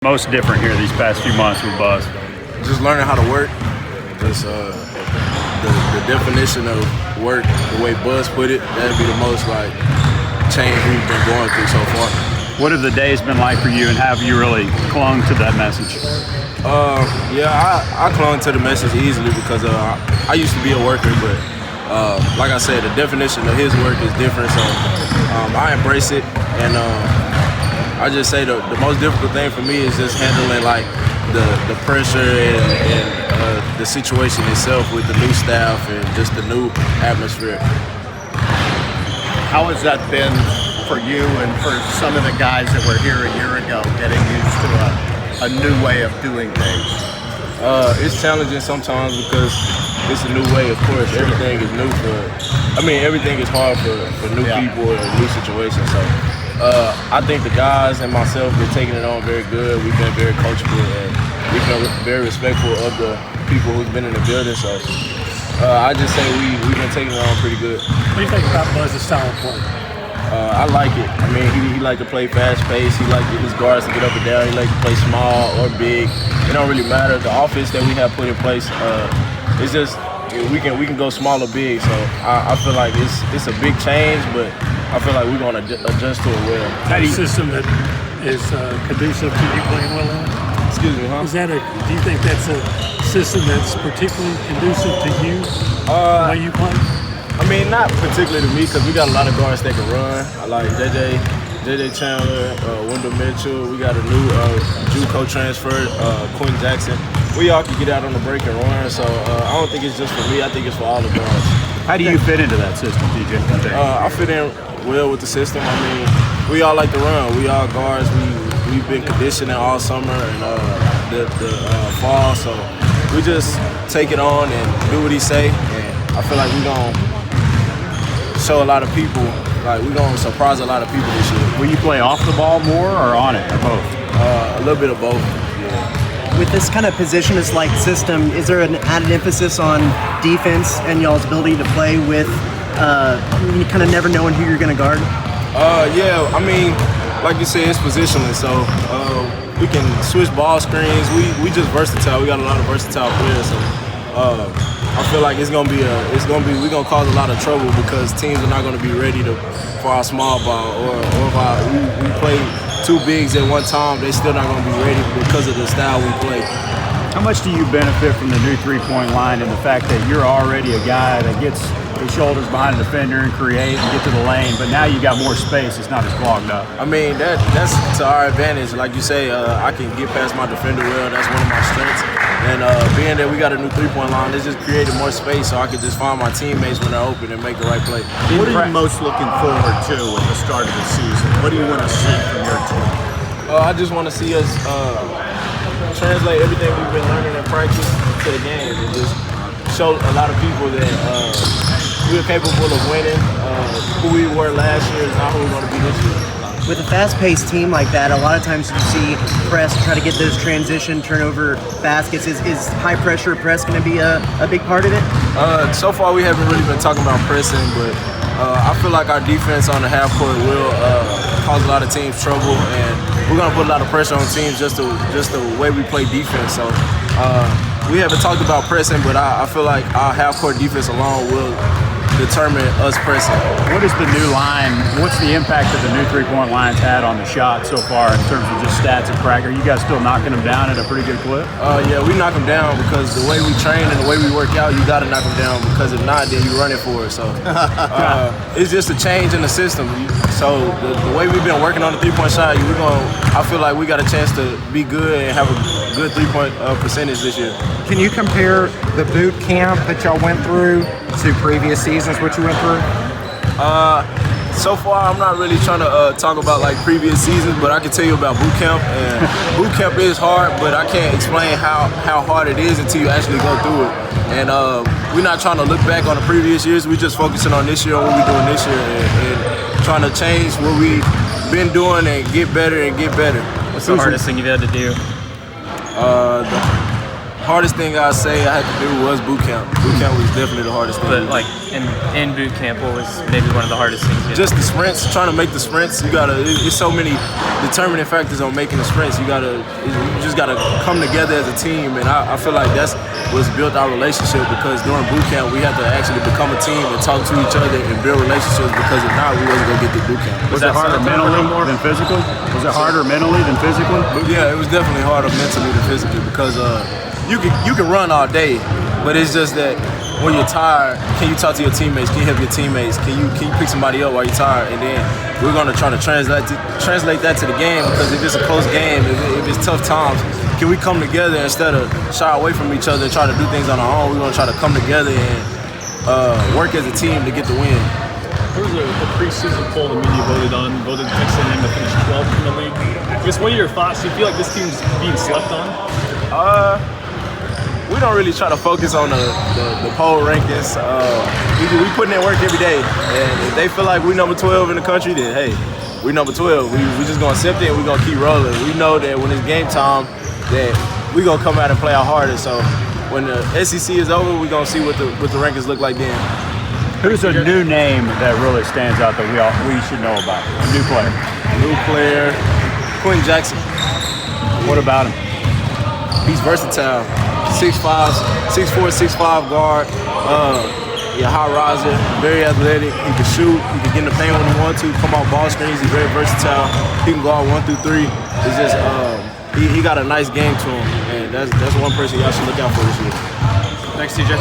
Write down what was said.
Most different here these past few months with Buzz? Just learning how to work. Just the definition of work, the way Buzz put it, that'd be the most change we've been going through so far. What have the days been like for you, and have you really clung to that message? I clung to the message easily because I used to be a worker, but like I said, the definition of his work is different, so I embrace it, and I just say the most difficult thing for me is just handling the pressure and the situation itself with the new staff and just the new atmosphere. How has that been for you and for some of the guys that were here a year ago, getting used to a new way of doing things? It's challenging sometimes because it's a new way. Of course, everything is new everything is hard for new people and new situations. So I think the guys and myself been taking it on very good. We've been very coachable and we've been very respectful of the people who've been in the building. So I just say we've been taking it on pretty good. What do you think about Buzz's style of play? I like it. I mean, he like to play fast-paced. He like his guards to get up and down. He like to play small or big. It don't really matter. The offense that we have put in place, it's just we can go small or big. So I feel like it's a big change, but I feel like we're going to adjust to it well. That system that is conducive to you playing well in it? Excuse me, huh? Do you think that's a system that's particularly conducive to you, the way you play? I mean, not particularly to me because we got a lot of guards that can run. I like JJ Chandler, Wendell Mitchell. We got a new JUCO transfer, Quentin Jackson. We all can get out on the break and run. So I don't think it's just for me. I think it's for all the guards. How do you fit into that system, TJ? I fit in well with the system. I mean, we all like to run. We all guards. We've been conditioning all summer and the fall. So we just take it on and do what he say. And I feel like we're going to show a lot of people, we're going to surprise a lot of people this year. Will you play off the ball more or on it, or both? A little bit of both, yeah. With this kind of position-like system, is there an added emphasis on defense and y'all's ability to play with you kind of never knowing who you're going to guard? Yeah, I mean, like you said, it's positionless, so we can switch ball screens. We just versatile. We got a lot of versatile players, so I feel like we're gonna cause a lot of trouble because teams are not gonna be ready for our small ball, or if we play two bigs at one time, they're still not gonna be ready because of the style we play. How much do you benefit from the new three-point line and the fact that you're already a guy that gets his shoulders behind a defender and create and get to the lane, but now you got more space, it's not as clogged up? I mean, that's to our advantage. Like you say, I can get past my defender well. That's one of my strengths. And being that we got a new three-point line, it's just created more space so I can just find my teammates when they're open and make the right play. What are you most looking forward to at the start of the season? What do you want to see from your team? I just want to see us translate everything we've been learning in practice to the game and just show a lot of people that we're capable of winning. Who we were last year is not who we're going to be this year. With a fast-paced team like that, a lot of times you see press try to get those transition turnover baskets. Is high-pressure press going to be a big part of it? So far, we haven't really been talking about pressing, but I feel like our defense on the half court will cause a lot of teams trouble, and we're going to put a lot of pressure on teams just the way we play defense. So we haven't talked about pressing, but I feel like our half court defense alone will determine us pressing. What is the new line? What's the impact that the new three-point line's had on the shot so far in terms of just stats and crack? Are you guys still knocking them down at a pretty good clip? Yeah, we knock them down because the way we train and the way we work out, you got to knock them down because if not, then you're running for it. So it's just a change in the system. So the way we've been working on the three-point shot, I feel like we got a chance to be good and have a good three-point percentage this year. Can you compare the boot camp that y'all went through to previous seasons, what you went through? So far, I'm not really trying to talk about previous seasons, but I can tell you about boot camp. And boot camp is hard, but I can't explain how hard it is until you actually go through it. And we're not trying to look back on the previous years. We're just focusing on this year, on what we're doing this year, and trying to change what we've been doing and get better and get better. What's the hardest thing you've had to do? hardest thing I say I had to do was boot camp. Boot camp was definitely the hardest thing. But like in boot camp, what was maybe one of the hardest things? Just the sprints, trying to make the sprints. You gotta. It's so many determining factors on making the sprints. You just gotta come together as a team, and I feel like that's what's built our relationship. Because during boot camp, we had to actually become a team and talk to each other and build relationships. Because if not, we wasn't gonna get to boot camp. Was it harder mentally than physically? Was it harder mentally than physically? Yeah, it was definitely harder mentally than physically because you can run all day, but it's just that when you're tired, can you talk to your teammates? Can you help your teammates? Can you pick somebody up while you're tired? And then we're gonna try to translate that to the game, because if it's a close game, if it's tough times, can we come together instead of shy away from each other and try to do things on our own? We're gonna try to come together and work as a team to get the win. There was a preseason poll the media voted Texas A&M to finish 12th in the league. I guess, what are your thoughts? Do you feel like this team's being slept on? We don't really try to focus on the poll rankings. We putting in work every day, and if they feel like we number 12 in the country, then hey, we number 12. We just gonna accept it and we gonna keep rolling. We know that when it's game time, that we gonna come out and play our hardest. So when the SEC is over, we gonna see what the rankings look like then. Who's a new name that really stands out that we should know about? A new player. New player, Quentin Jackson. What about him? He's versatile. 6'5", 6'4", 6'5" guard. High riser, very athletic. He can shoot. He can get in the paint when he wants to. Come off ball screens. He's very versatile. He can guard 1 through 3. It's just he got a nice game to him, and that's one person y'all should look out for this year. Thanks, TJ.